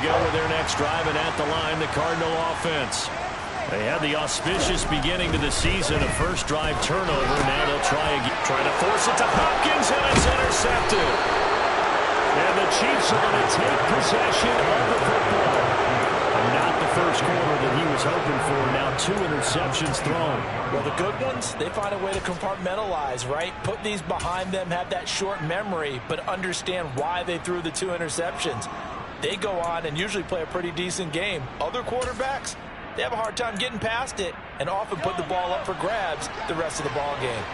go with their next drive, and at the line, the Cardinal offense. They had the auspicious beginning to the season, a first drive turnover. Now they'll try to force it to Hopkins, and it's intercepted. And the Chiefs are going to take possession of the football. Not the first quarter that he was hoping for. Now 2 interceptions thrown. Well, the good ones, they find a way to compartmentalize, right? Put these behind them, have that short memory, but understand why they threw the 2 interceptions. They go on and usually play a pretty decent game. Other quarterbacks, they have a hard time getting past it and often put the ball up for grabs the rest of the ball game.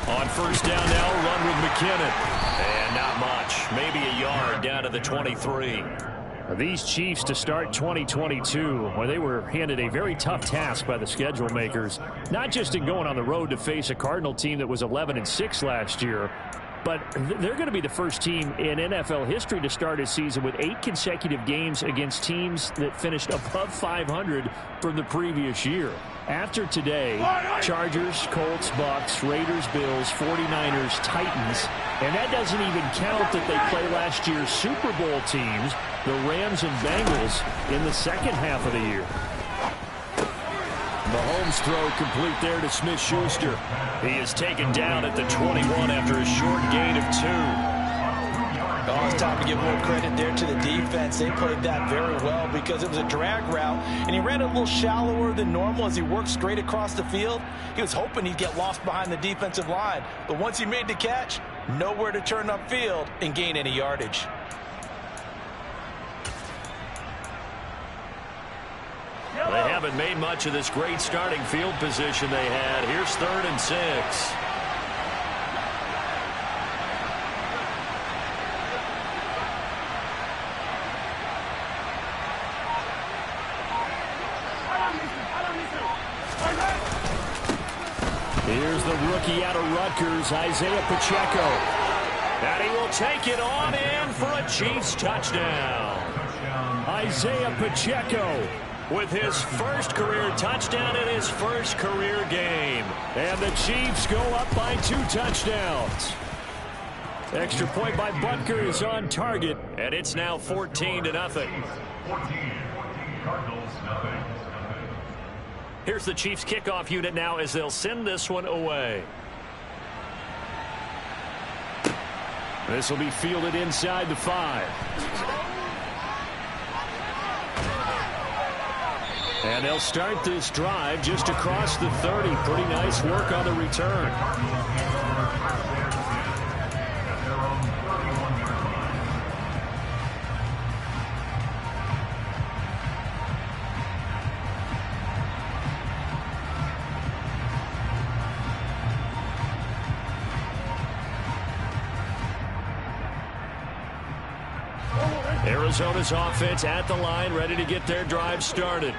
On first down now, run with McKinnon. And not much. Maybe a yard down to the 23. These Chiefs to start 2022, well, they were handed a very tough task by the schedule makers, not just in going on the road to face a Cardinal team that was 11-6 last year, but they're going to be the first team in NFL history to start a season with 8 consecutive games against teams that finished above 500 from the previous year. After today, Chargers, Colts, Bucks, Raiders, Bills, 49ers, Titans, and that doesn't even count that they play last year's Super Bowl teams, the Rams and Bengals, in the second half of the year. Mahomes' throw complete there to Smith-Schuster. He is taken down at the 21 after a short gain of 2. Oh, it's time to give more credit there to the defense. They played that very well because it was a drag route, and he ran a little shallower than normal as he worked straight across the field. He was hoping he'd get lost behind the defensive line, but once he made the catch, nowhere to turn upfield and gain any yardage. They haven't made much of this great starting field position they had. Here's 3rd and 6. Here's the rookie out of Rutgers, Isaiah Pacheco. And he will take it on in for a Chiefs touchdown. Isaiah Pacheco with his first career touchdown in his first career game. And the Chiefs go up by 2 touchdowns. Extra point by Butker is on target, and it's now 14-0. 14, Cardinals, nothing. Here's the Chiefs kickoff unit now as they'll send this one away. This will be fielded inside the 5. And they'll start this drive just across the 30. Pretty nice work on the return. Arizona's offense at the line, ready to get their drive started.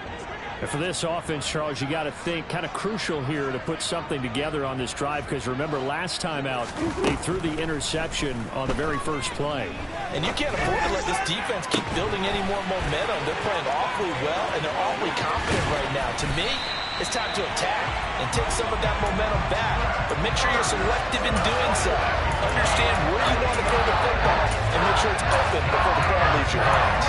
And for this offense, Charles, you got to think kind of crucial here to put something together on this drive, because remember last time out they threw the interception on the very first play. And you can't afford to let this defense keep building any more momentum. They're playing awfully well, and they're awfully confident right now. To me, it's time to attack and take some of that momentum back, but make sure you're selective in doing so. Understand where you want to throw the football and make sure it's open before the ball leaves your hands.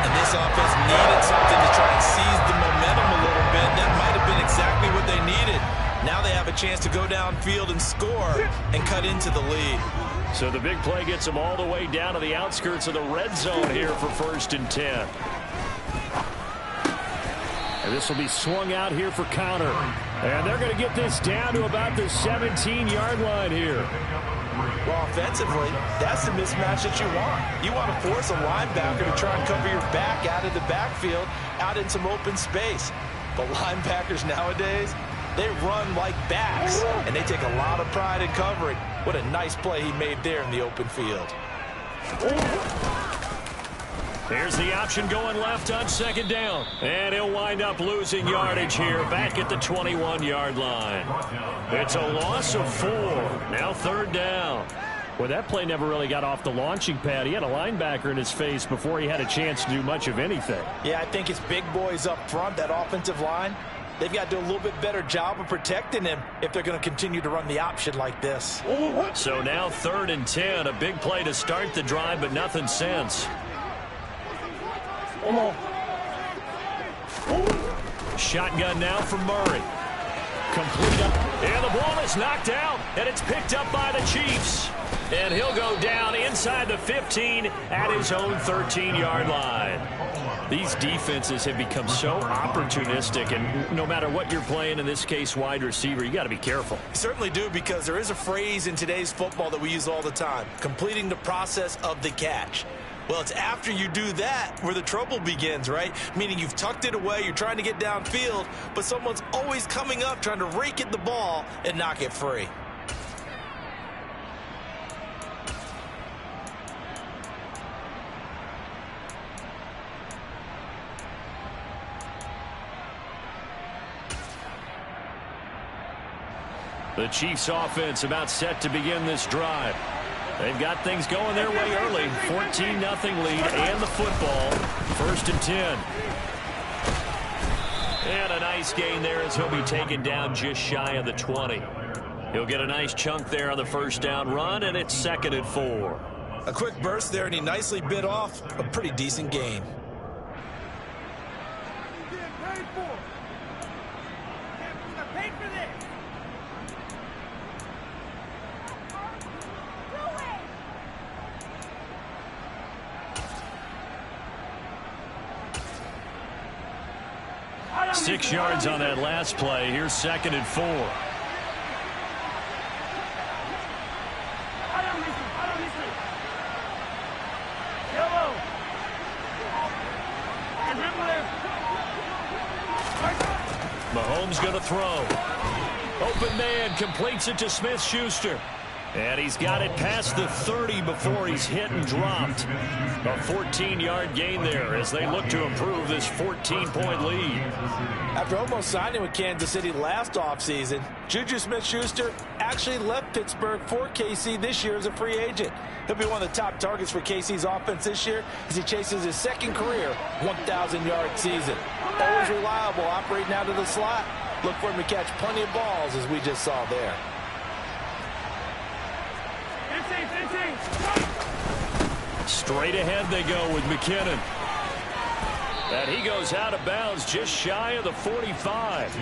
And this offense needed something to try and seize the momentum a little bit. That might have been exactly what they needed. Now they have a chance to go downfield and score and cut into the lead. So the big play gets them all the way down to the outskirts of the red zone here for 1st and 10. And this will be swung out here for counter. And they're going to get this down to about the 17-yard line here. Well, offensively, that's the mismatch that you want. You want to force a linebacker to try and cover your back out of the backfield, out in some open space. But linebackers nowadays, they run like backs, and they take a lot of pride in covering. What a nice play he made there in the open field. Here's the option going left on 2nd down. And he'll wind up losing yardage here back at the 21-yard line. It's a loss of 4. Now 3rd down. Well, that play never really got off the launching pad. He had a linebacker in his face before he had a chance to do much of anything. Yeah, I think it's big boys up front, that offensive line. They've got to do a little bit better job of protecting him if they're going to continue to run the option like this. So now 3rd and 10, a big play to start the drive, but nothing since. Shotgun now from Murray. Complete up, and the ball is knocked out, and it's picked up by the Chiefs. And he'll go down inside the 15 at his own 13-yard line. These defenses have become so opportunistic, and no matter what you're playing, in this case wide receiver, you got to be careful. You certainly do, because there is a phrase in today's football that we use all the time: completing the process of the catch. Well, it's after you do that where the trouble begins, right? Meaning you've tucked it away, you're trying to get downfield, but someone's always coming up trying to rake at the ball and knock it free. The Chiefs offense about set to begin this drive. They've got things going their way early. 14-0 lead and the football. 1st and 10. And a nice gain there as he'll be taken down just shy of the 20. He'll get a nice chunk there on the 1st down run, and it's 2nd and 4. A quick burst there, and he nicely bit off a pretty decent gain. Six yards on that last play. Here's 2nd and 4. Mahomes going to throw. Open man, completes it to Smith-Schuster. And he's got it past the 30 before he's hit and dropped. A 14-yard gain there as they look to improve this 14-point lead. After almost signing with Kansas City last offseason, Juju Smith-Schuster actually left Pittsburgh for KC this year as a free agent. He'll be one of the top targets for KC's offense this year as he chases his second career 1,000-yard season. Always reliable, operating out of the slot. Look for him to catch plenty of balls, as we just saw there. Straight ahead they go with McKinnon. And he goes out of bounds just shy of the 45.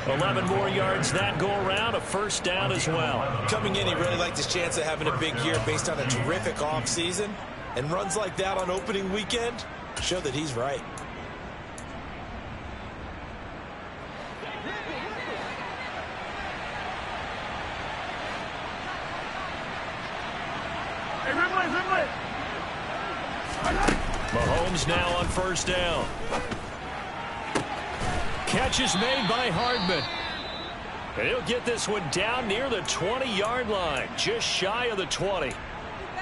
11 more yards that go around, a 1st down as well. Coming in, he really liked his chance of having a big year based on a terrific offseason. And runs like that on opening weekend show that he's right. Mahomes now on 1st down. Catch is made by Hardman. And he'll get this one down near the 20-yard line, just shy of the 20.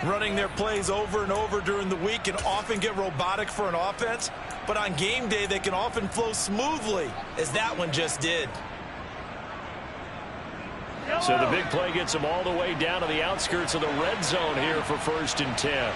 Running their plays over and over during the week can often get robotic for an offense, but on game day they can often flow smoothly, as that one just did. So the big play gets them all the way down to the outskirts of the red zone here for 1st and 10.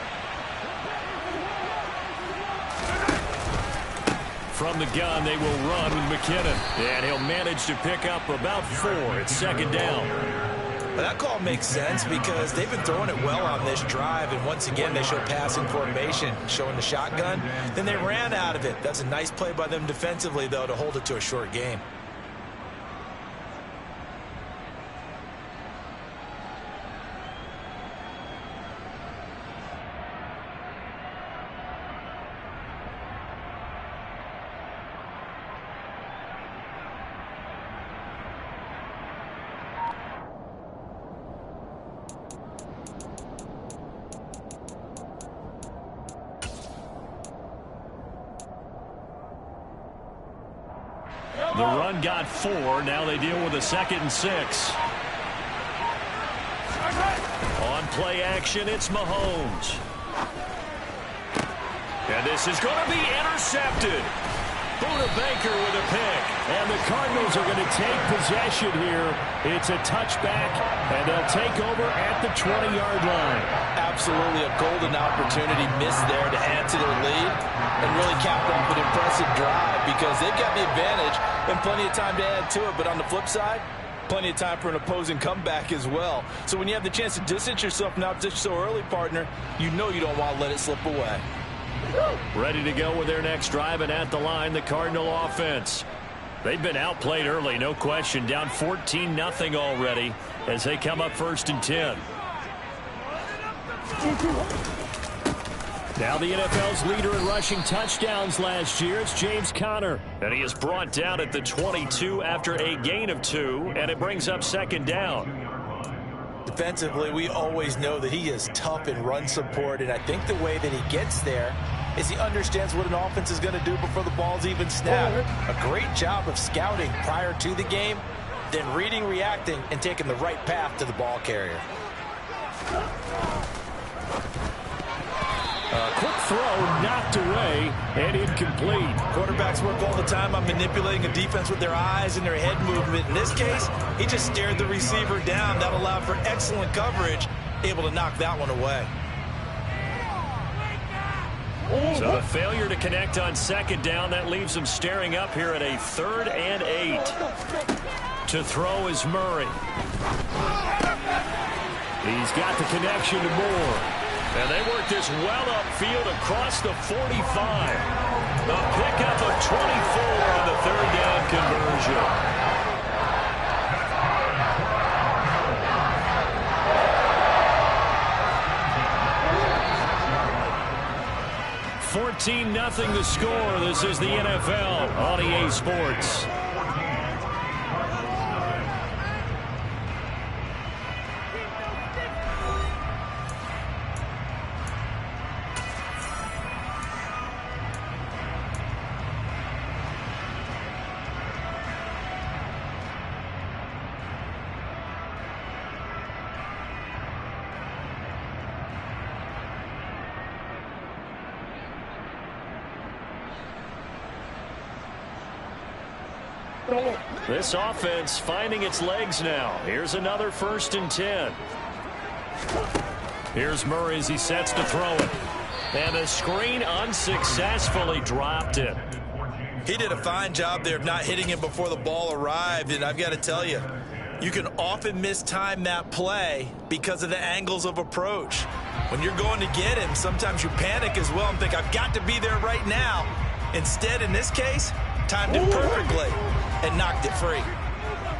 From the gun, they will run with McKinnon. And he'll manage to pick up about 4. It's 2nd down. Well, that call makes sense because they've been throwing it well on this drive. And once again, they show passing formation, showing the shotgun. Then they ran out of it. That's a nice play by them defensively, though, to hold it to a short game. The run got 4. Now they deal with a 2nd and 6. On play action, it's Mahomes. And this is going to be intercepted. Buda Baker with a pick. And the Cardinals are going to take possession here. It's a touchback, and they'll take over at the 20-yard line. Absolutely a golden opportunity missed there to add to their lead and really cap off an impressive drive because they've got the advantage and plenty of time to add to it. But on the flip side, plenty of time for an opposing comeback as well. So when you have the chance to distance yourself now just so early, partner, you know you don't want to let it slip away. Ready to go with their next drive, and at the line, the Cardinal offense. They've been outplayed early, no question. Down 14-0 already as they come up 1st and 10. Now the NFL's leader in rushing touchdowns last year, it's James Conner. And he is brought down at the 22 after a gain of 2, and it brings up 2nd down. Defensively, we always know that he is tough in run support, and I think the way that he gets there is he understands what an offense is going to do before the ball's even snapped. A great job of scouting prior to the game, then reading, reacting, and taking the right path to the ball carrier. Quick throw, knocked away, and incomplete. Quarterbacks work all the time on manipulating a defense with their eyes and their head movement. In this case, he just stared the receiver down. That allowed for excellent coverage, able to knock that one away. So the failure to connect on 2nd down, that leaves him staring up here at a 3rd and 8. To throw is Murray. He's got the connection to Moore. And they work this well upfield across the 45. A pickup of 24 on the 3rd down conversion. 14-0 the score. This is the NFL on EA Sports. This offense finding its legs now. Here's another 1st and 10. Here's Murray as he sets to throw it. And the screen unsuccessfully dropped it. He did a fine job there of not hitting him before the ball arrived. And I've got to tell you, you can often mistime that play because of the angles of approach. When you're going to get him, sometimes you panic as well and think, I've got to be there right now. Instead, in this case, timed it perfectly and knocked it free.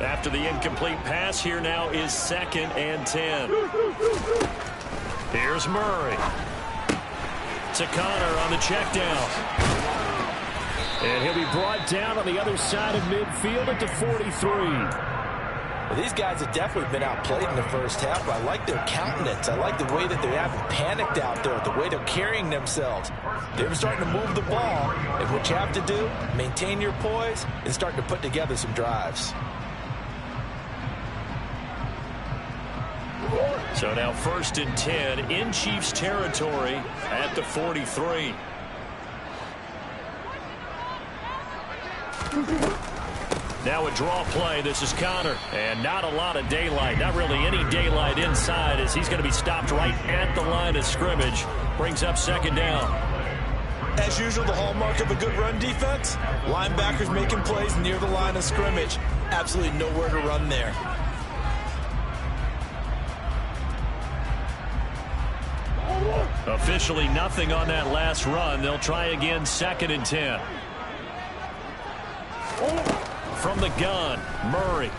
After the incomplete pass, here now is 2nd and 10. Here's Murray. To Conner on the check down. And he'll be brought down on the other side of midfield at the 43. Well, these guys have definitely been outplayed in the first half, but I like their countenance. I like the way that they haven't panicked out there, the way they're carrying themselves. They're starting to move the ball, and what you have to do, maintain your poise and start to put together some drives. So now 1st and 10 in Chiefs territory at the 43. Now a draw play. This is Conner. And not a lot of daylight. Not really any daylight inside as he's going to be stopped right at the line of scrimmage. Brings up 2nd down. As usual, the hallmark of a good run defense, linebackers making plays near the line of scrimmage. Absolutely nowhere to run there. Officially nothing on that last run. They'll try again 2nd and 10. From the gun, Murray.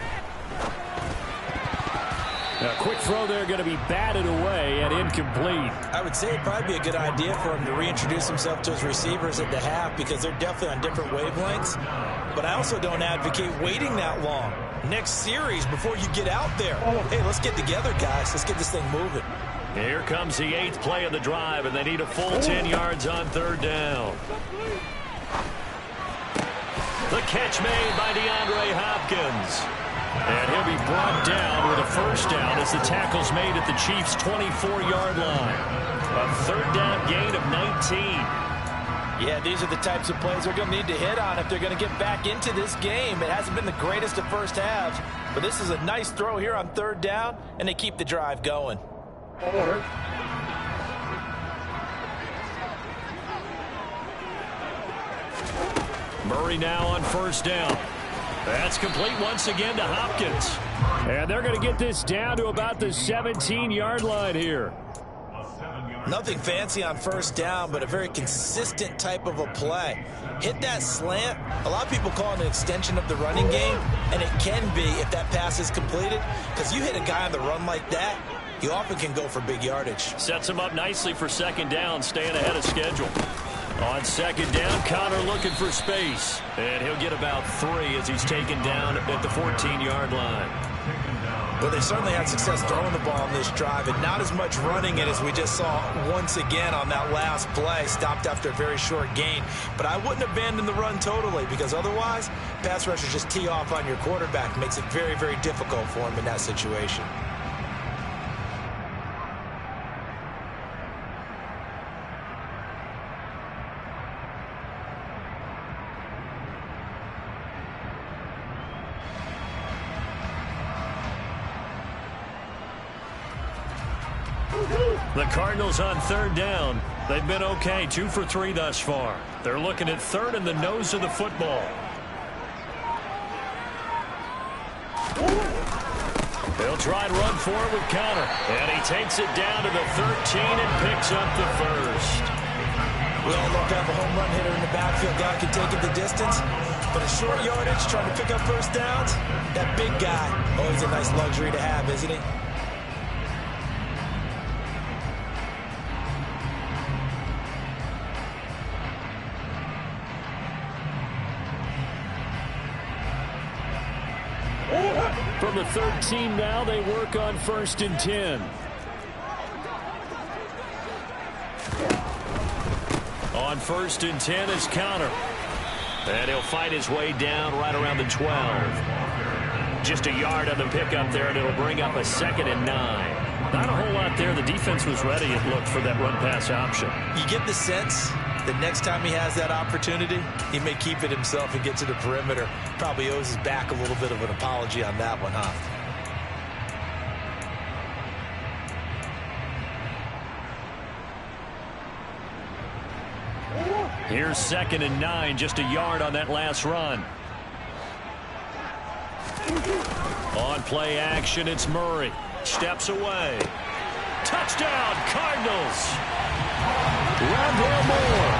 A quick throw there going to be batted away and incomplete. I would say it'd probably be a good idea for him to reintroduce himself to his receivers at the half because they're definitely on different wavelengths. But I also don't advocate waiting that long. Next series before you get out there. Hey, let's get together, guys. Let's get this thing moving. Here comes the 8th play of the drive, and they need a full 10 yards on 3rd down. The catch made by DeAndre Hopkins. And he'll be brought down with a 1st down as the tackle's made at the Chiefs' 24-yard line. A 3rd down gain of 19. Yeah, these are the types of plays they're going to need to hit on if they're going to get back into this game. It hasn't been the greatest of first halves, but this is a nice throw here on 3rd down, and they keep the drive going. Murray now on 1st down. That's complete once again to Hopkins. And they're going to get this down to about the 17-yard line here. Nothing fancy on first down, but a very consistent type of a play. Hit that slant. A lot of people call it an extension of the running game, and it can be if that pass is completed, because you hit a guy on the run like that, you often can go for big yardage. Sets him up nicely for second down, staying ahead of schedule. On second down, Connor looking for space. And he'll get about 3 as he's taken down at the 14-yard line. Well, they certainly had success throwing the ball on this drive, and not as much running it as we just saw once again on that last play. Stopped after a very short gain. But I wouldn't abandon the run totally, because otherwise, pass rushers just tee off on your quarterback. Makes it very, very difficult for him in that situation. The Cardinals on third down. They've been okay, 2 for 3 thus far. They're looking at third in the nose of the football. They'll try and run forward with Connor. And he takes it down to the 13 and picks up the first. We all love to have a home run hitter in the backfield. Guy can take it the distance. But a short yardage, trying to pick up first downs, that big guy, always a nice luxury to have, isn't he? From the 13 now, they work on 1st and 10. On 1st and 10 is Connor. And he'll fight his way down right around the 12. Just a yard on the pickup there, and it'll bring up a 2nd and 9. Not a whole lot there. The defense was ready, it looked, for that run-pass option. You get the sense that next time he has that opportunity, he may keep it himself and get to the perimeter. Probably owes his back a little bit of an apology on that one, huh? Here's 2nd and 9, just a yard on that last run. On play action, it's Murray. Steps away. Touchdown, Cardinals! Rondale Moore,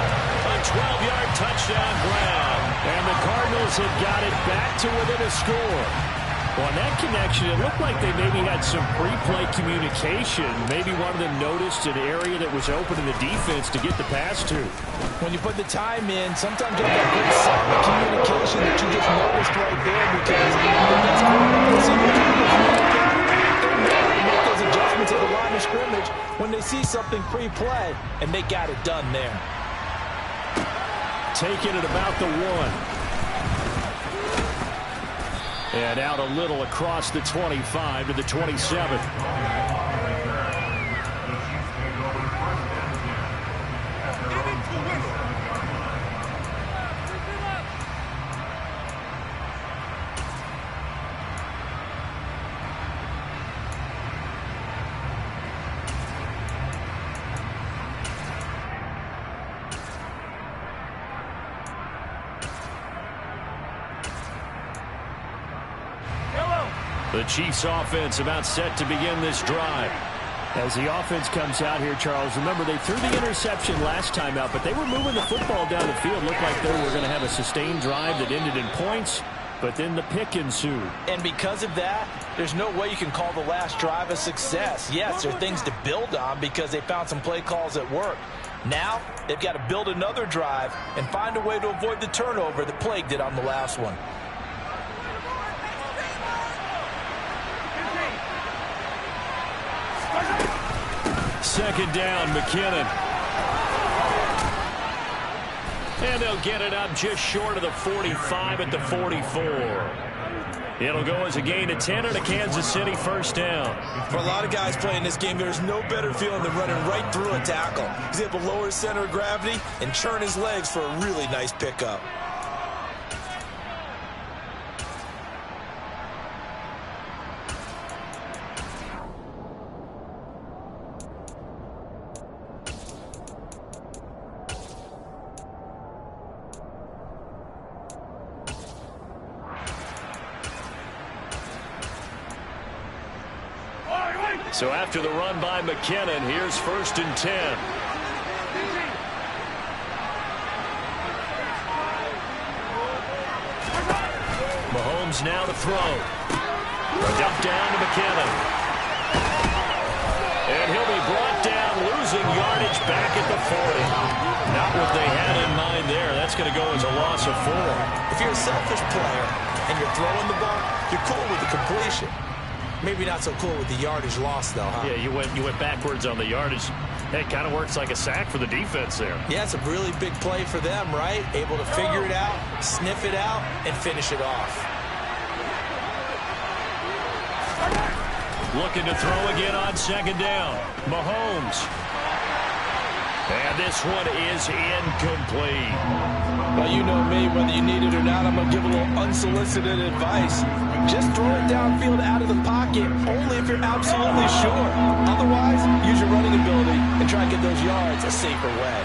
a 12-yard touchdown grab. And the Cardinals have got it back to within a score. On that connection, it looked like they maybe had some pre-play communication. Maybe one of them noticed an area that was open in the defense to get the pass to. When you put the time in, sometimes you have that great solid communication that you just noticed right there, because the next quarterback will see the make those adjustments at the line of scrimmage when they see something pre-play, and they got it done there. Taking it about the 1. And out a little across the 25 to the 27. The Chiefs offense about set to begin this drive. As the offense comes out here, Charles, remember they threw the interception last time out, but they were moving the football down the field. Looked like they were going to have a sustained drive that ended in points, but then the pick ensued. And because of that, there's no way you can call the last drive a success. Yes, there are things to build on because they found some play calls that work. Now, they've got to build another drive and find a way to avoid the turnover that plagued it on the last one. Second down, McKinnon. And they'll get it up just short of the 45 at the 44. It'll go as a gain of 10 and a Kansas City first down. For a lot of guys playing this game, there's no better feeling than running right through a tackle. He's able to lower his center of gravity and churn his legs for a really nice pickup. So after the run by McKinnon, here's 1st and 10. Mahomes now to throw. A dump down to McKinnon. And he'll be brought down, losing yardage back at the 40. Not what they had in mind there. That's going to go as a loss of 4. If you're a selfish player and you're throwing the ball, you're cool with the completion. Maybe not so cool with the yardage loss, though, huh? Yeah, you went backwards on the yardage. It kind of works like a sack for the defense there. Yeah, it's a really big play for them, right? Able to figure it out, sniff it out, and finish it off. Looking to throw again on 2nd down. Mahomes. And this one is incomplete. Well, you know me, whether you need it or not, I'm going to give a little unsolicited advice. Just throw it downfield out of the pocket, only if you're absolutely sure. Otherwise, use your running ability and try to get those yards a safer way.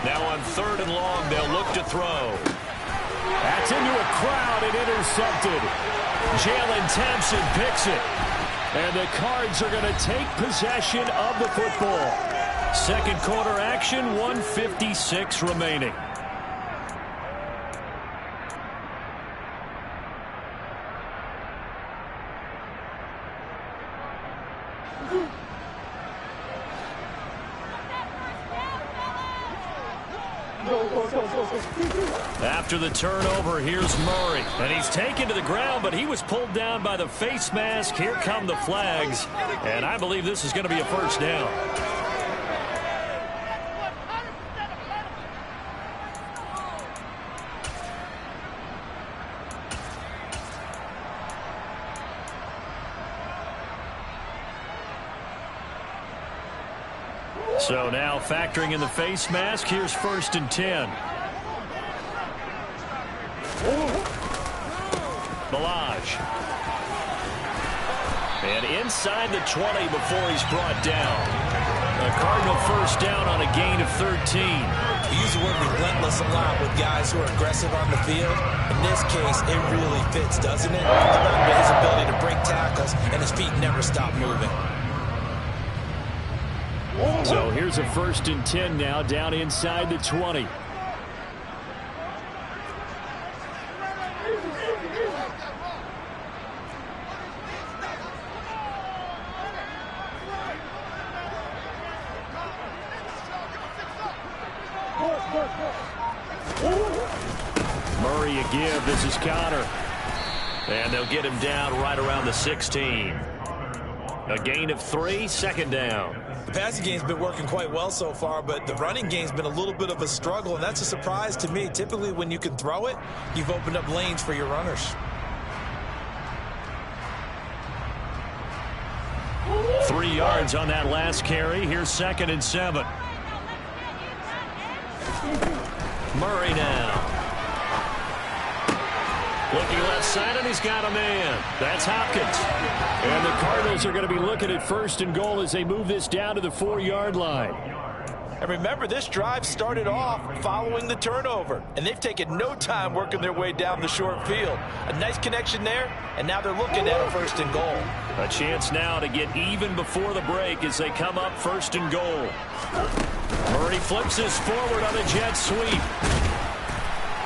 Now on 3rd and long, they'll look to throw. That's into a crowd and intercepted. Jalen Thompson picks it. And the Cards are going to take possession of the football. 2nd quarter action, 1:56 remaining. After the turnover, here's Murray. And he's taken to the ground, but he was pulled down by the face mask. Here come the flags. And I believe this is going to be a 1st down. So now factoring in the face mask, here's 1st and 10. Balaj. And inside the 20 before he's brought down. A Cardinal 1st down on a gain of 13. We use the word relentless a lot with guys who are aggressive on the field. In this case, it really fits, doesn't it? Along with his ability to break tackles, and his feet never stop moving. So here's a 1st and 10 now, down inside the 20. Murray a give. This is Connor. And they'll get him down right around the 16. A gain of 3, 2nd down. The passing game's been working quite well so far, but the running game's been a little bit of a struggle, and that's a surprise to me. Typically, when you can throw it, you've opened up lanes for your runners. 3 yards on that last carry. Here's 2nd and 7. Murray now. Looking left side, and he's got a man. That's Hopkins. And the Cardinals are going to be looking at 1st and goal as they move this down to the 4-yard line. And remember, this drive started off following the turnover, and they've taken no time working their way down the short field. A nice connection there, and now they're looking at a 1st and goal. A chance now to get even before the break as they come up 1st and goal. Murray flips this forward on a jet sweep.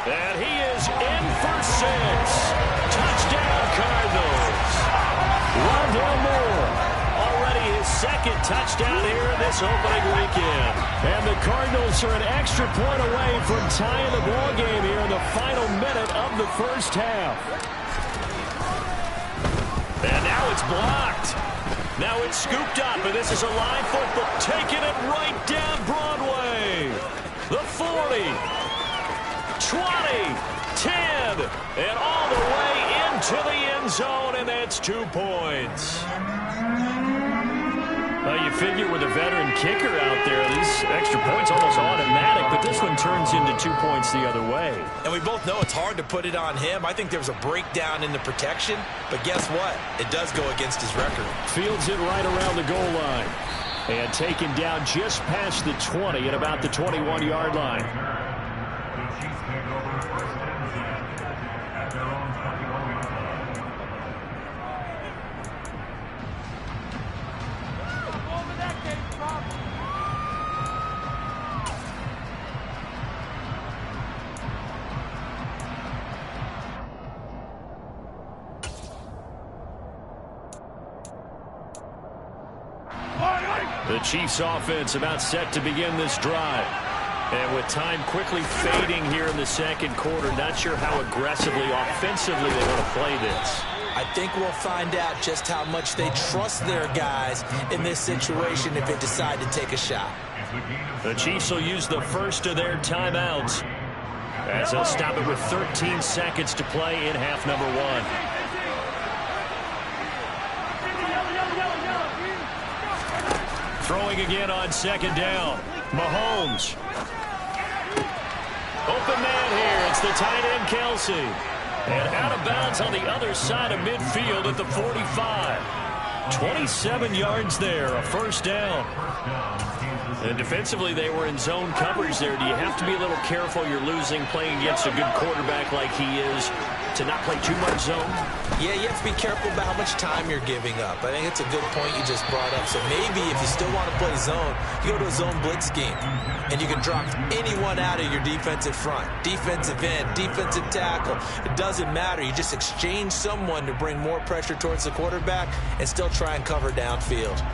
And he is in for 6. Touchdown, Cardinals. Rondale Moore, already his 2nd touchdown here in this opening weekend. And the Cardinals are an extra point away from tying the ball game here in the final minute of the 1st half. And now it's blocked. Now it's scooped up, and this is a line football. Taking it right down Broadway. The 40. 20, 10, and all the way into the end zone, and that's 2 points. Well, you figure with a veteran kicker out there, these extra points almost automatic, but this one turns into 2 points the other way. And we both know it's hard to put it on him. I think there's a breakdown in the protection, but guess what? It does go against his record. Fields it right around the goal line. And taken down just past the 20 at about the 21-yard line. The Chiefs offense about set to begin this drive. And with time quickly fading here in the second quarter, not sure how aggressively, offensively they want to play this. I think we'll find out just how much they trust their guys in this situation if they decide to take a shot. The Chiefs will use the first of their timeouts as they'll stop it with 13 seconds to play in half number one. Throwing again on second down. Mahomes. Open man here. It's the tight end, Kelsey. And out of bounds on the other side of midfield at the 45. 27 yards there, a first down. And defensively, they were in zone coverage there. Do you have to be a little careful? You're losing playing against a good quarterback like he is to not play too much zone? Yeah, you have to be careful about how much time you're giving up. I think it's a good point you just brought up. So maybe if you still want to play zone, you go to a zone blitz scheme. And you can drop anyone out of your defensive front. Defensive end, defensive tackle. It doesn't matter. You just exchange someone to bring more pressure towards the quarterback and still try and cover downfield.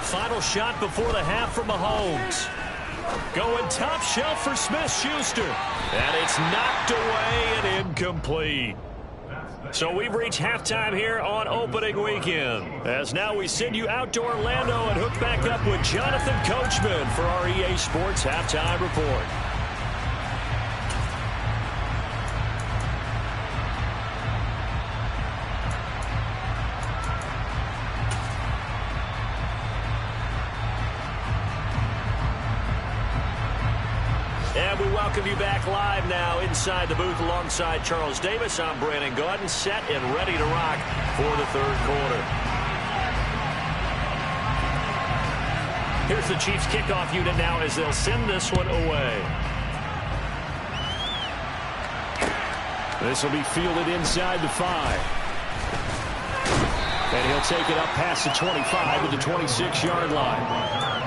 Final shot before the half from Mahomes. Going top shelf for Smith-Schuster. And it's knocked away and incomplete. So we've reached halftime here on opening weekend. As now we send you out to Orlando and hook back up with Jonathan Coachman for our EA Sports Halftime Report. And we welcome you back live now inside the booth alongside Charles Davis. I'm Brandon Gaudin, set and ready to rock for the third quarter. Here's the Chiefs kickoff unit now as they'll send this one away. This will be fielded inside the 5. And he'll take it up past the 25 to the 26-yard line.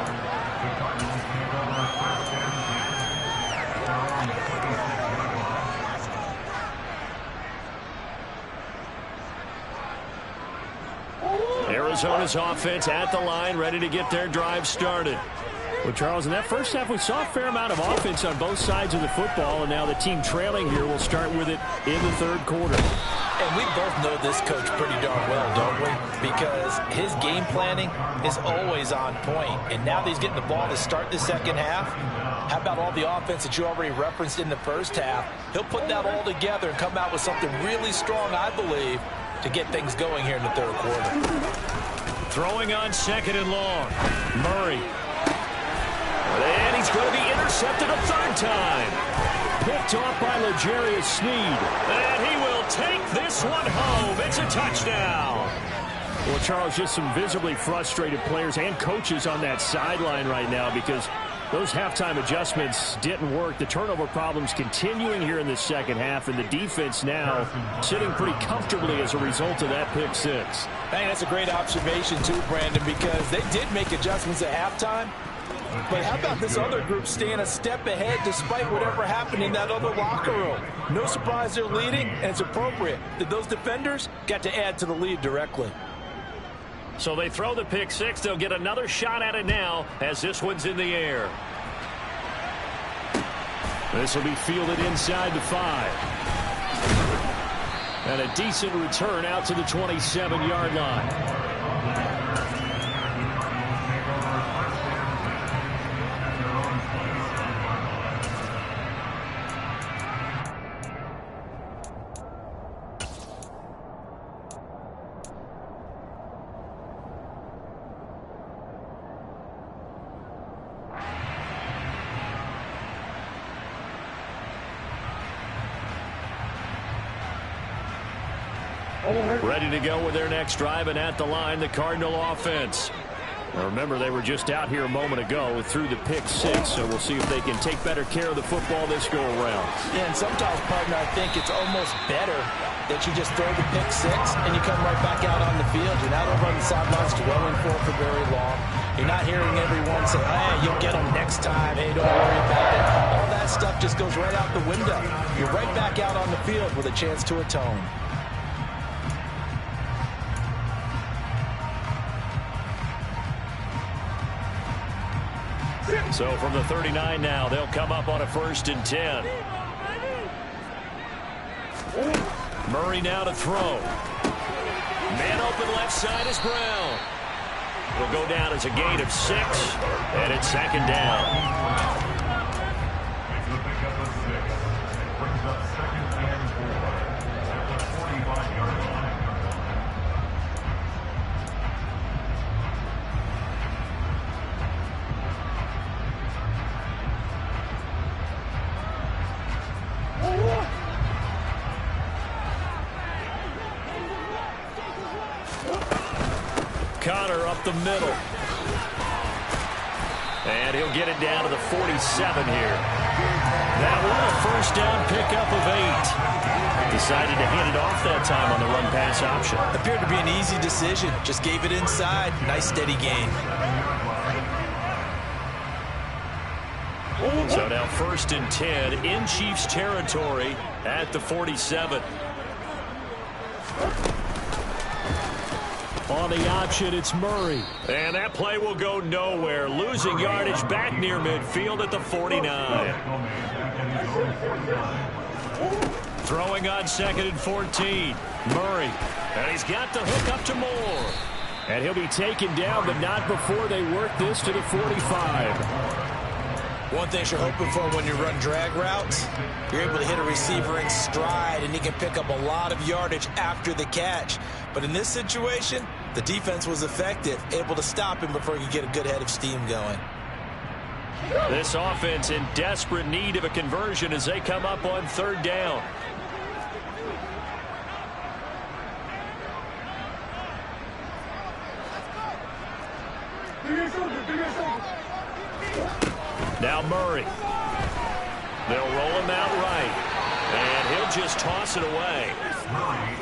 Arizona's offense at the line, ready to get their drive started. Well, Charles, in that first half, we saw a fair amount of offense on both sides of the football, and now the team trailing here will start with it in the third quarter. And we both know this coach pretty darn well, don't we? Because his game planning is always on point. And now that he's getting the ball to start the second half, how about all the offense that you already referenced in the first half? He'll put that all together and come out with something really strong, I believe, to get things going here in the third quarter. Throwing on second and long. Murray. And he's going to be intercepted a third time. Picked off by L'Jarius Sneed. And he will take this one home. It's a touchdown. Well, Charles, just some visibly frustrated players and coaches on that sideline right now because those halftime adjustments didn't work. The turnover problems continuing here in the second half, and the defense now sitting pretty comfortably as a result of that pick six. Hey, that's a great observation too, Brandon, because they did make adjustments at halftime. But how about this other group staying a step ahead despite whatever happened in that other locker room? No surprise they're leading, and it's appropriate that those defenders got to add to the lead directly. So they throw the pick six. They'll get another shot at it now as this one's in the air. This will be fielded inside the 5. And a decent return out to the 27-yard line. Ready to go with their next drive, and at the line, the Cardinal offense. Now remember, they were just out here a moment ago through the pick six, so we'll see if they can take better care of the football this go-around. Yeah, and sometimes, partner, I think it's almost better that you just throw the pick six and you come right back out on the field. You're not over on the sidelines dwelling for very long. You're not hearing everyone say, hey, you'll get them next time. Hey, don't worry about it. All that stuff just goes right out the window. You're right back out on the field with a chance to atone. So from the 39 now, they'll come up on a 1st and 10. Murray now to throw. Man open left side is Brown. Will go down as a gain of 6, and it's 2nd down. Connor up the middle. And he'll get it down to the 47 here. That one a 1st down pickup of 8. Decided to hand it off that time on the run-pass option. Appeared to be an easy decision. Just gave it inside. Nice steady gain. So now 1st and 10 in Chiefs territory at the 47. On the option, it's Murray. And that play will go nowhere. Losing yardage back near midfield at the 49. Throwing on 2nd and 14. Murray. And he's got the hook up to Moore. And he'll be taken down, but not before they work this to the 45. One thing you're hoping for when you run drag routes, you're able to hit a receiver in stride, and he can pick up a lot of yardage after the catch. But in this situation, the defense was effective, able to stop him before he could get a good head of steam going. This offense in desperate need of a conversion as they come up on 3rd down. Now Murray. They'll roll him out right. And he'll just toss it away.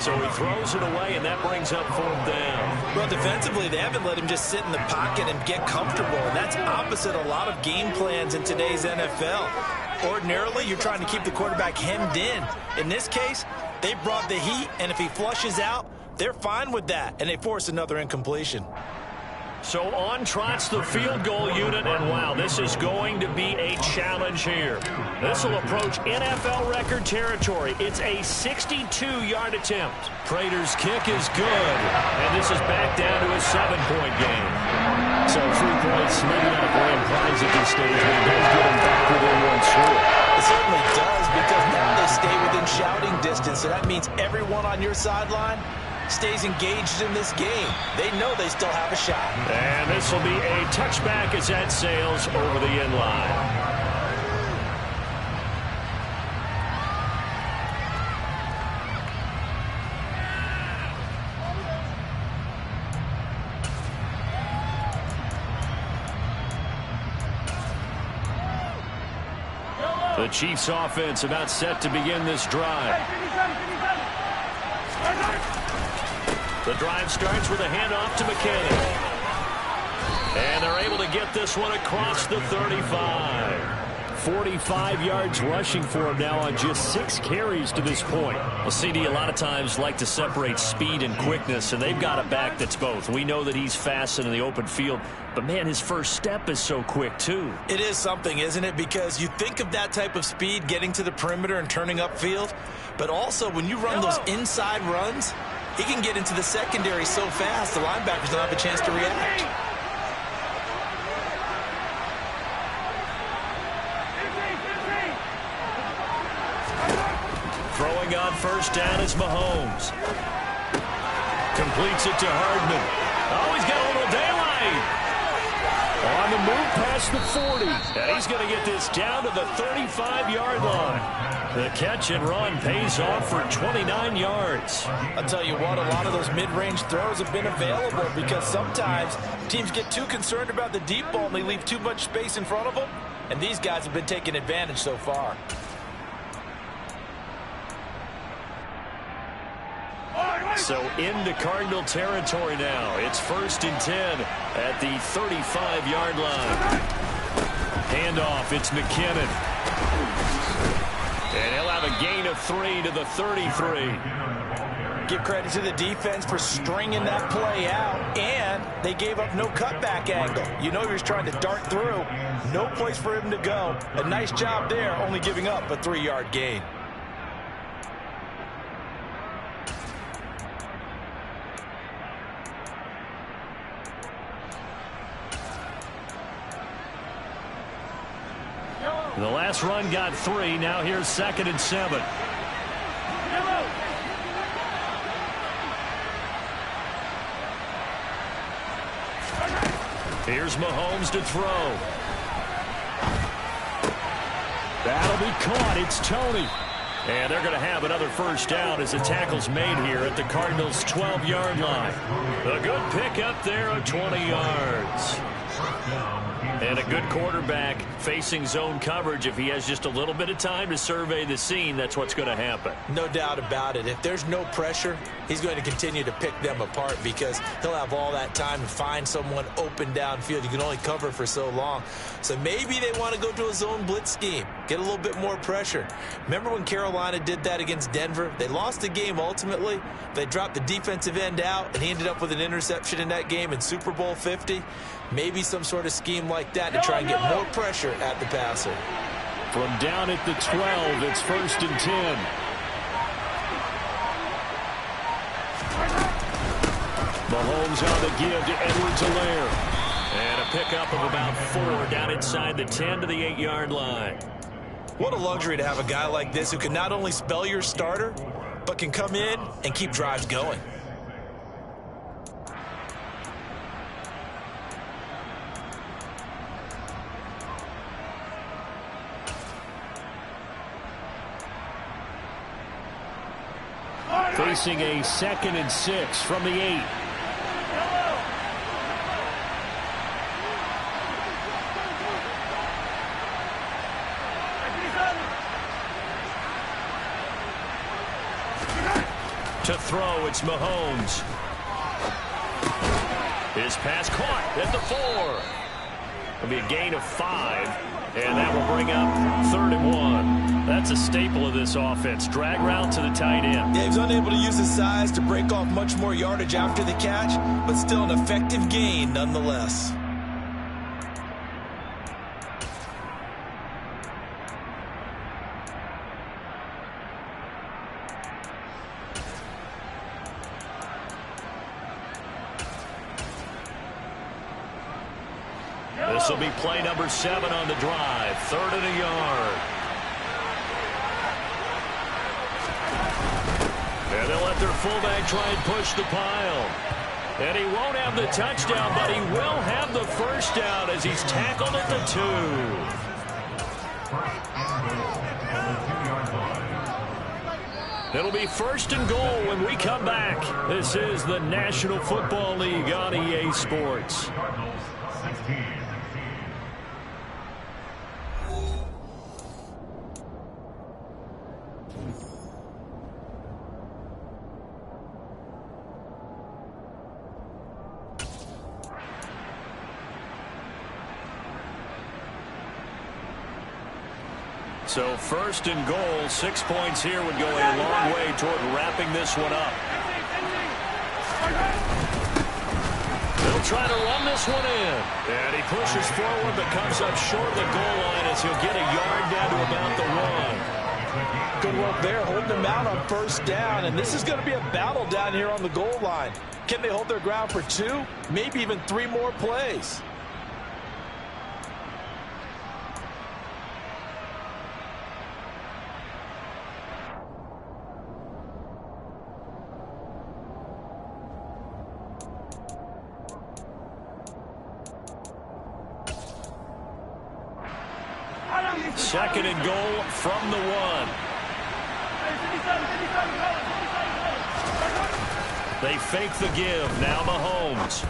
So he throws it away, and that brings up 4th down. Well, defensively, they haven't let him just sit in the pocket and get comfortable. And that's opposite a lot of game plans in today's NFL. Ordinarily, you're trying to keep the quarterback hemmed in. In this case, they brought the heat, and if he flushes out, they're fine with that, and they force another incompletion. So on trots the field goal unit, and wow, this is going to be a challenge here. This will approach NFL record territory. It's a 62-yard attempt. Prater's kick is good, and this is back down to a 7-point game. So 3 points, maybe not a grand prize at this stage, but it does get them back within 1 score. It certainly does, because now they stay within shouting distance, so that means everyone on your sideline stays engaged in this game. They know they still have a shot. And this will be a touchback as that sails over the end line. The Chiefs offense about set to begin this drive. The drive starts with a handoff to McKinnon. And they're able to get this one across the 35. 45 yards rushing for him now on just 6 carries to this point. Well, CD a lot of times like to separate speed and quickness, and they've got a back that's both. We know that he's fast in the open field, but man, his first step is so quick too. It is something, isn't it? Because you think of that type of speed getting to the perimeter and turning upfield, but also when you run those inside runs, he can get into the secondary so fast the linebackers don't have a chance to react. Throwing on 1st down is Mahomes. Completes it to Hardman. Oh, he's got a little daylight. On the move past the 40. And he's going to get this down to the 35-yard line. The catch and run pays off for 29 yards. I'll tell you what, a lot of those mid-range throws have been available because sometimes teams get too concerned about the deep ball and they leave too much space in front of them. And these guys have been taking advantage so far. So into Cardinal territory now. It's 1st and 10 at the 35-yard line. Handoff, it's McKinnon. And he'll have a gain of 3 to the 33. Give credit to the defense for stringing that play out, and they gave up no cutback angle. You know he was trying to dart through. No place for him to go. A nice job there, only giving up a 3-yard gain. The last run got 3. Now here's 2nd and 7. Here's Mahomes to throw. That'll be caught. It's Tony. And they're going to have another first down as the tackle's made here at the Cardinals' 12-yard line. A good pick up there of 20 yards. And a good quarterback facing zone coverage. If he has just a little bit of time to survey the scene, that's what's going to happen. No doubt about it. If there's no pressure, he's going to continue to pick them apart because he'll have all that time to find someone open downfield. You can only cover for so long. So maybe they want to go to a zone blitz scheme, get a little bit more pressure. Remember when Carolina did that against Denver? They lost the game ultimately. They dropped the defensive end out, and he ended up with an interception in that game in Super Bowl 50. Maybe some sort of scheme like that to try and get more pressure at the passer. From down at the 12, it's 1st and 10. Mahomes on the give to Edwards-Helaire. And a pickup of about 4 down inside the 10 to the 8-yard line. What a luxury to have a guy like this who can not only spell your starter, but can come in and keep drives going. Facing a 2nd and 6 from the 8. To throw, it's Mahomes. His pass caught at the 4. It'll be a gain of 5, and that will bring up 3rd and 1. That's a staple of this offense. Drag route to the tight end. Yeah, he was unable to use his size to break off much more yardage after the catch, but still an effective gain nonetheless. This will be play number 7 on the drive. 3rd and a yard. And they'll let their fullback try and push the pile. And he won't have the touchdown, but he will have the first down as he's tackled at the 2. It'll be 1st and goal when we come back. This is the National Football League on EA Sports. So 1st and goal, 6 points here would go a long way toward wrapping this one up. They'll try to run this one in. And he pushes forward but comes up short of the goal line as he'll get a yard down to about the 1. Good work there, holding them out on 1st down. And this is going to be a battle down here on the goal line. Can they hold their ground for 2, maybe even 3 more plays? Second and goal from the 1. They fake the give. Now Mahomes.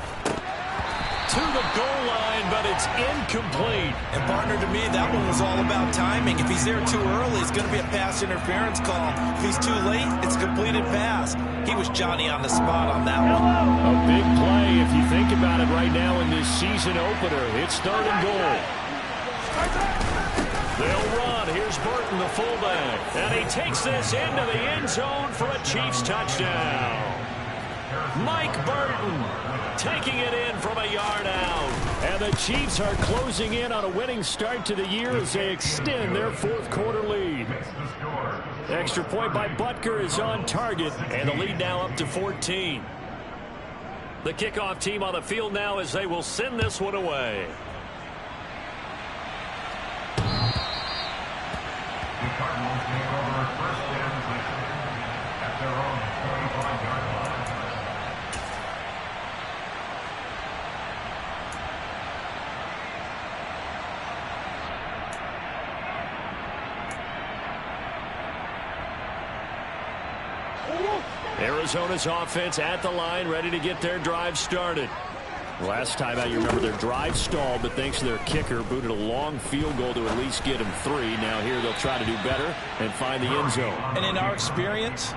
To the goal line, but it's incomplete. And partner, to me, that one was all about timing. If he's there too early, it's going to be a pass interference call. If he's too late, it's a completed pass. He was Johnny on the spot on that one. A big play if you think about it right now in this season opener. It's third and goal. They'll run. Here's Burton, the fullback. And he takes this into the end zone for a Chiefs touchdown. Mike Burton taking it in from a yard out. And the Chiefs are closing in on a winning start to the year as they extend their fourth quarter lead. Extra point by Butker is on target, and the lead now up to 14. The kickoff team on the field now as they will send this one away. Arizona's offense at the line, ready to get their drive started. Last time out, you remember their drive stalled, but thanks to their kicker, booted a long field goal to at least get them 3. Now here they'll try to do better and find the end zone. And in our experience,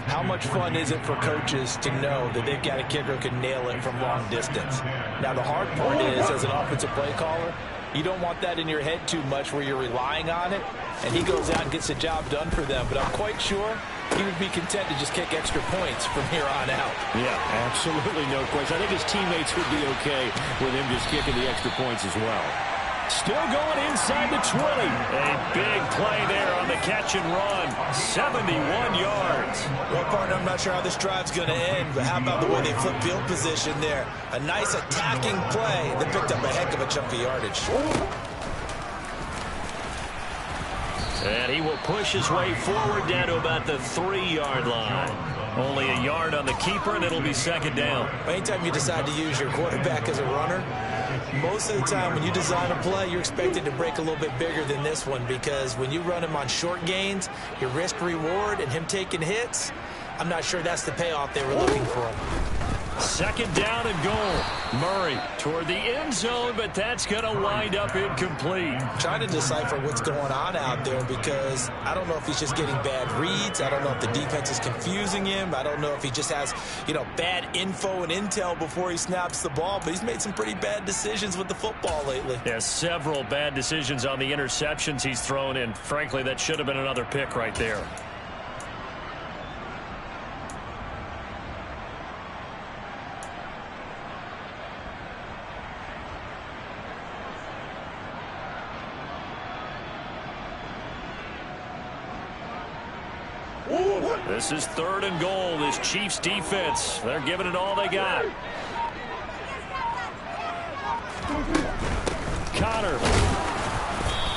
how much fun is it for coaches to know that they've got a kicker who can nail it from long distance? Now, the hard part is, as an offensive play caller, you don't want that in your head too much where you're relying on it, and he goes out and gets the job done for them. But I'm quite sure he would be content to just kick extra points from here on out. Yeah, absolutely no question. I think his teammates would be okay with him just kicking the extra points as well. Still going inside the 20. A big play there on the catch and run. 71 yards. Well, partner, I'm not sure how this drive's going to end, but how about the way they flip field position there? A nice attacking play that picked up a heck of a chunk of yardage. And he will push his way forward down to about the 3-yard line. Only a yard on the keeper, and it'll be second down. Anytime you decide to use your quarterback as a runner, most of the time when you design a play, you're expected to break a little bit bigger than this one, because when you run him on short gains, your risk-reward and him taking hits, I'm not sure that's the payoff they were looking for. Second down and goal. Murray toward the end zone, but that's going to wind up incomplete. Trying to decipher what's going on out there, because I don't know if he's just getting bad reads. I don't know if the defense is confusing him. I don't know if he just has, bad info and intel before he snaps the ball. But he's made some pretty bad decisions with the football lately. Yeah, several bad decisions on the interceptions he's thrown, and frankly, that should have been another pick right there. This is third and goal. This Chiefs defense, they're giving it all they got. Connor.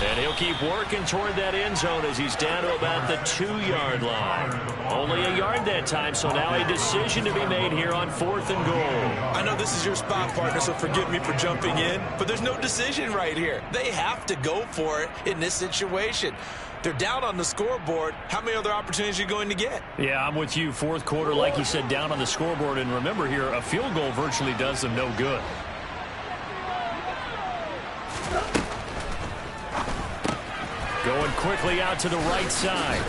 And he'll keep working toward that end zone as he's down to about the 2-yard line. Only a yard that time, so now a decision to be made here on fourth and goal. I know this is your spot, partner, so forgive me for jumping in, but there's no decision right here. They have to go for it in this situation. They're down on the scoreboard. How many other opportunities are you going to get? Yeah, I'm with you. Fourth quarter, like you said, down on the scoreboard. And remember here, a field goal virtually does them no good. Going quickly out to the right side.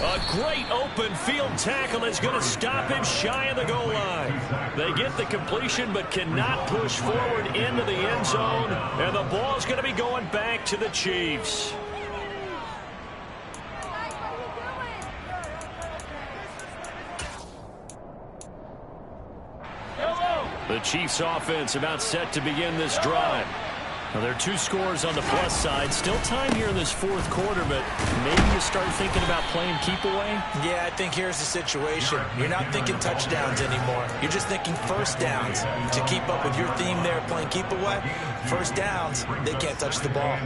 A great open field tackle is going to stop him shy of the goal line. They get the completion but cannot push forward into the end zone. And the ball is going to be going back to the Chiefs. The Chiefs offense about set to begin this drive. Now, there are 2 scores on the plus side. Still time here in this fourth quarter, but maybe you start thinking about playing keep away? Yeah, I think here's the situation. You're not thinking touchdowns anymore. You're just thinking first downs. To keep up with your theme there, playing keep away, first downs, they can't touch the ball.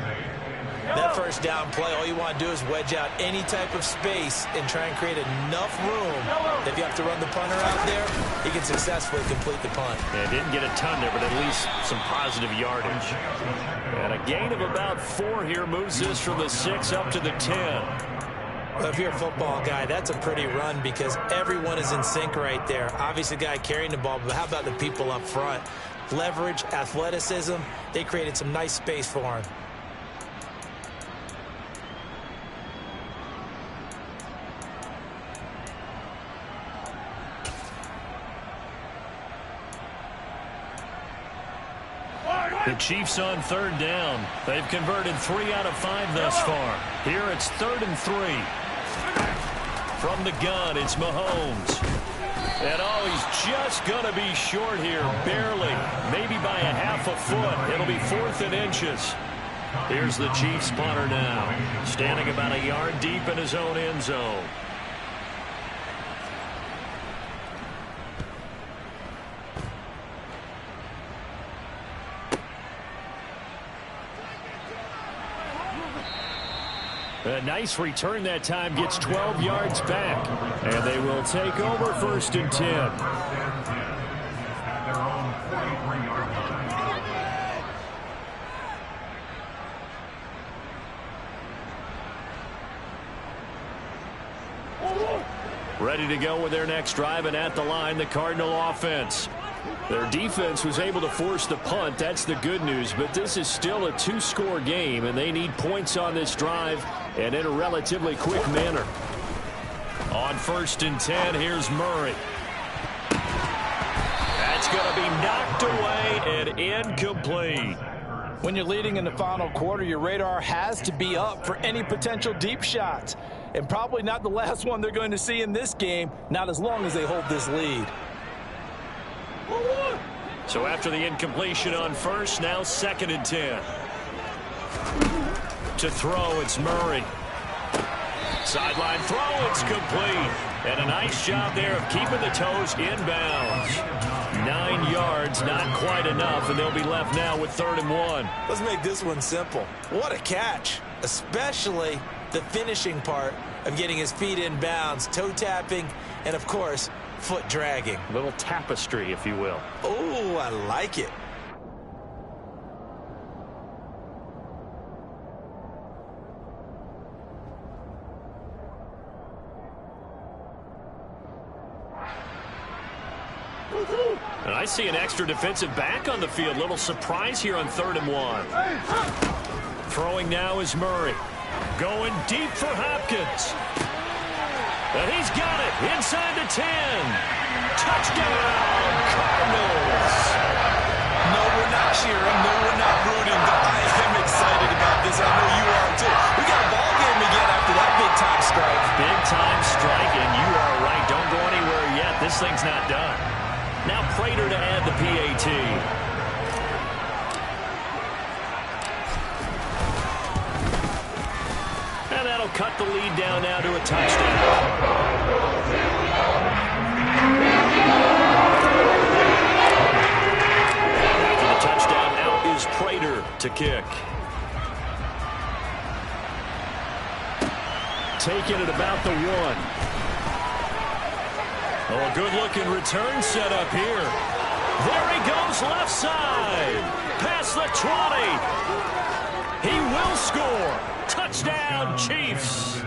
That first down play, all you want to do is wedge out any type of space and try and create enough room that if you have to run the punter out there, he can successfully complete the punt. Yeah, didn't get a ton there, but at least some positive yardage. And a gain of about 4 here moves this from the 6 up to the 10. Well, if you're a football guy, that's a pretty run because everyone is in sync right there. Obviously, the guy carrying the ball, but how about the people up front? Leverage, athleticism, they created some nice space for him. The Chiefs on 3rd down. They've converted 3 out of 5 thus far. Here it's 3rd and 3. From the gun, it's Mahomes. And oh, he's just going to be short here, barely. Maybe by a half a foot. It'll be 4th and inches. Here's the Chiefs punter now, standing about a yard deep in his own end zone. A nice return that time, gets 12 yards back. And they will take over 1st and 10. Ready to go with their next drive, and at the line, the Cardinal offense. Their defense was able to force the punt. That's the good news, but this is still a 2-score game, and they need points on this drive and in a relatively quick manner. On 1st and 10, here's Murray. That's going to be knocked away and incomplete. When you're leading in the final quarter, your radar has to be up for any potential deep shots. And probably not the last one they're going to see in this game, not as long as they hold this lead. So after the incompletion on 1st, now 2nd and 10. To throw, it's Murray. Sideline throw, it's complete. And a nice job there of keeping the toes inbounds. 9 yards, not quite enough, and they'll be left now with 3rd and 1. Let's make this one simple. What a catch, especially the finishing part of getting his feet in bounds, toe tapping, and of course, foot dragging. A little tapestry, if you will. Oh, I like it. And I see an extra defensive back on the field. Little surprise here on 3rd and 1. Throwing now is Murray. Going deep for Hopkins. And he's got it inside the 10. Touchdown, Cardinals. No, we're not cheering. No, we're not rooting. But I am excited about this. I know you are too. We got a ball game again after that big-time strike. Big-time strike, and you are right. Don't go anywhere yet. This thing's not done. Now Prater to add the PAT. And that'll cut the lead down now to a touchdown. After the touchdown, now is Prater to kick. Taking it about the 1. Oh, a good-looking return set up here. There he goes left side. Past the 20. He will score. Touchdown, Chiefs.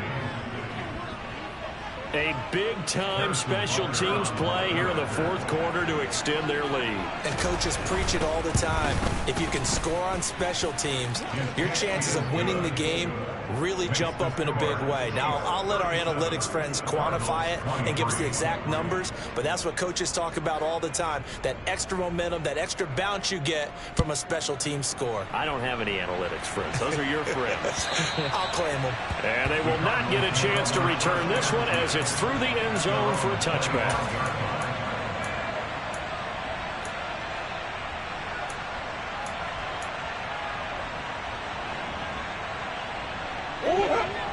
A big-time special teams play here in the 4th quarter to extend their lead. And coaches preach it all the time. If you can score on special teams, your chances of winning the game really jump up in a big way. Now, I'll let our analytics friends quantify it and give us the exact numbers, but that's what coaches talk about all the time, that extra momentum, that extra bounce you get from a special team score. I don't have any analytics friends. Those are your friends. I'll claim them. And they will not get a chance to return this one as it's through the end zone for a touchback.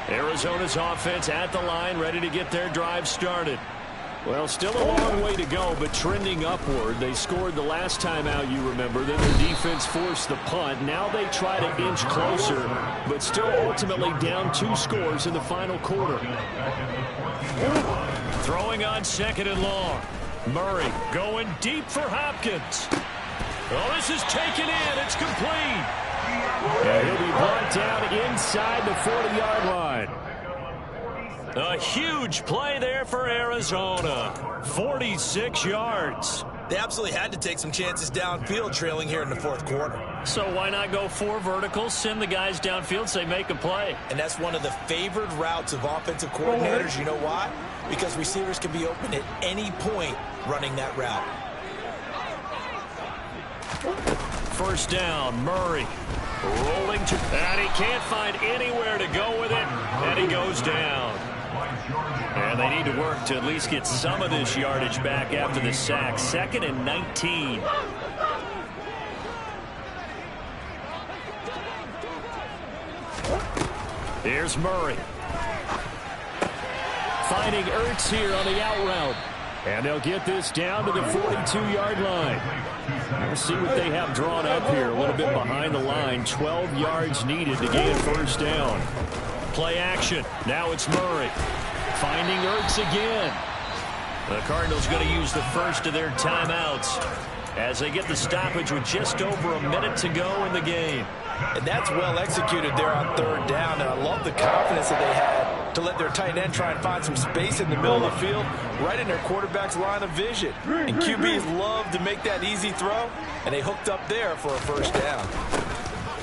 Arizona's offense at the line, ready to get their drive started. Well, still a long way to go, but trending upward. They scored the last time out, you remember. Then their defense forced the punt. Now they try to inch closer, but still ultimately down 2 scores in the final quarter. Throwing on 2nd and long. Murray going deep for Hopkins. Oh, this is taken in. It's complete. And he'll be brought down inside the 40-yard line. A huge play there for Arizona. 46 yards. They absolutely had to take some chances downfield trailing here in the 4th quarter. So why not go 4 verticals, send the guys downfield, say make a play? And that's one of the favored routes of offensive coordinators. You know why? Because receivers can be open at any point running that route. First down, Murray. Rolling to, and he can't find anywhere to go with it, and he goes down. And they need to work to at least get some of this yardage back after the sack. 2nd and 19. Here's Murray. Finding Ertz here on the out route. And they'll get this down to the 42-yard line. We'll see what they have drawn up here. A little bit behind the line. 12 yards needed to gain first down. Play action. Now it's Murray. Finding Ertz again. The Cardinals going to use the first of their timeouts as they get the stoppage with just over a minute to go in the game. And that's well executed there on 3rd down. And I love the confidence that they had to let their tight end try and find some space in the middle of the field, right in their quarterback's line of vision. And QBs love to make that easy throw, and they hooked up there for a first down.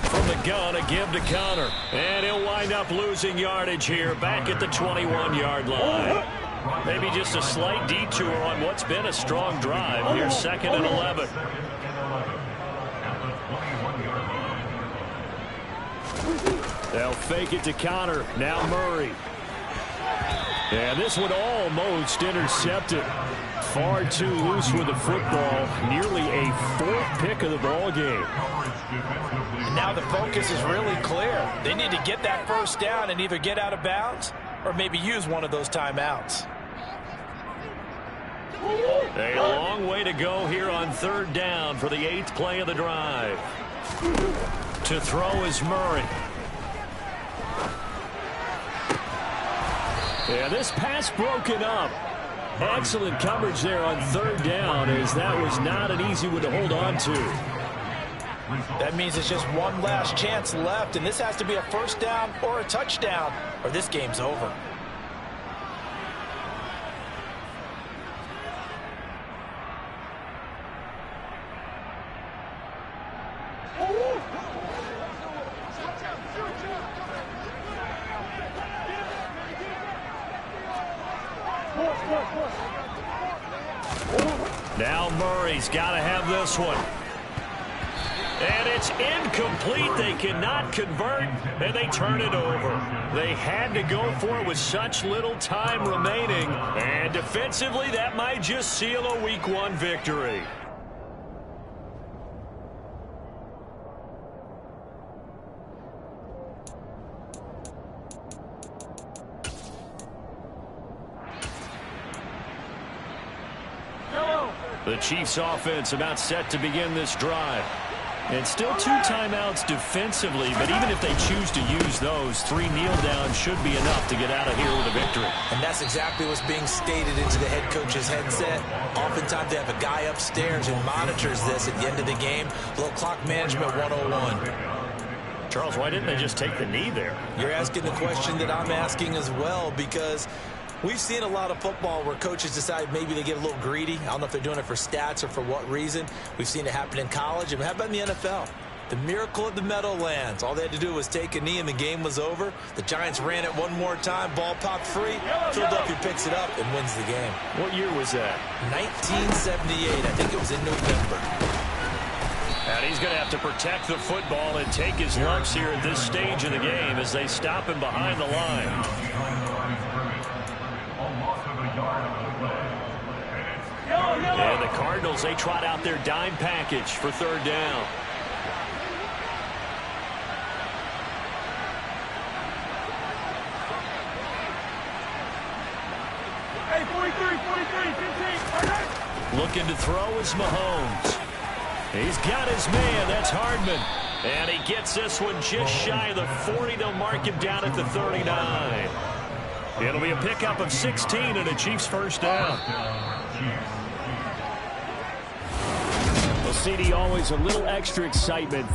From the gun, a give to Connor. And he'll wind up losing yardage here back at the 21-yard line. Maybe just a slight detour on what's been a strong drive. Here's 2nd and 11. They'll fake it to Connor. Now Murray. And this one almost intercepted. Far too loose with the football. Nearly a 4th pick of the ball game. And now the focus is really clear. They need to get that first down and either get out of bounds or maybe use one of those timeouts. A long way to go here on 3rd down for the 8th play of the drive. To throw is Murray. Yeah, this pass broken up. Excellent coverage there on 3rd down, as that was not an easy one to hold on to. That means it's just one last chance left, and this has to be a first down or a touchdown, or this game's over. Now Murray's got to have this one. And it's incomplete. They cannot convert, and they turn it over. They had to go for it with such little time remaining. And defensively, that might just seal a Week 1 victory. The Chiefs offense about set to begin this drive. And still 2 timeouts defensively, but even if they choose to use those, 3 kneel downs should be enough to get out of here with a victory. And that's exactly what's being stated into the head coach's headset. Oftentimes they have a guy upstairs who monitors this at the end of the game. Little clock management 101. Charles, why didn't they just take the knee there? You're asking the question that I'm asking as well, because we've seen a lot of football where coaches decide maybe they get a little greedy. I don't know if they're doing it for stats or for what reason. We've seen it happen in college. And how about in the NFL? The miracle of the Meadowlands. All they had to do was take a knee and the game was over. The Giants ran it one more time. Ball popped free. Philadelphia picks it up and wins the game. What year was that? 1978. I think it was in November. And he's going to have to protect the football and take his lumps here at this stage of the game as they stop him behind the line. And the Cardinals, they trot out their dime package for 3rd down. Hey, 43, 43. Looking to throw is Mahomes. He's got his man. That's Hardman. And he gets this one just shy of the 40. They'll mark him down at the 39. It'll be a pickup of 16 and a Chiefs first down. Well, CD, always a little extra excitement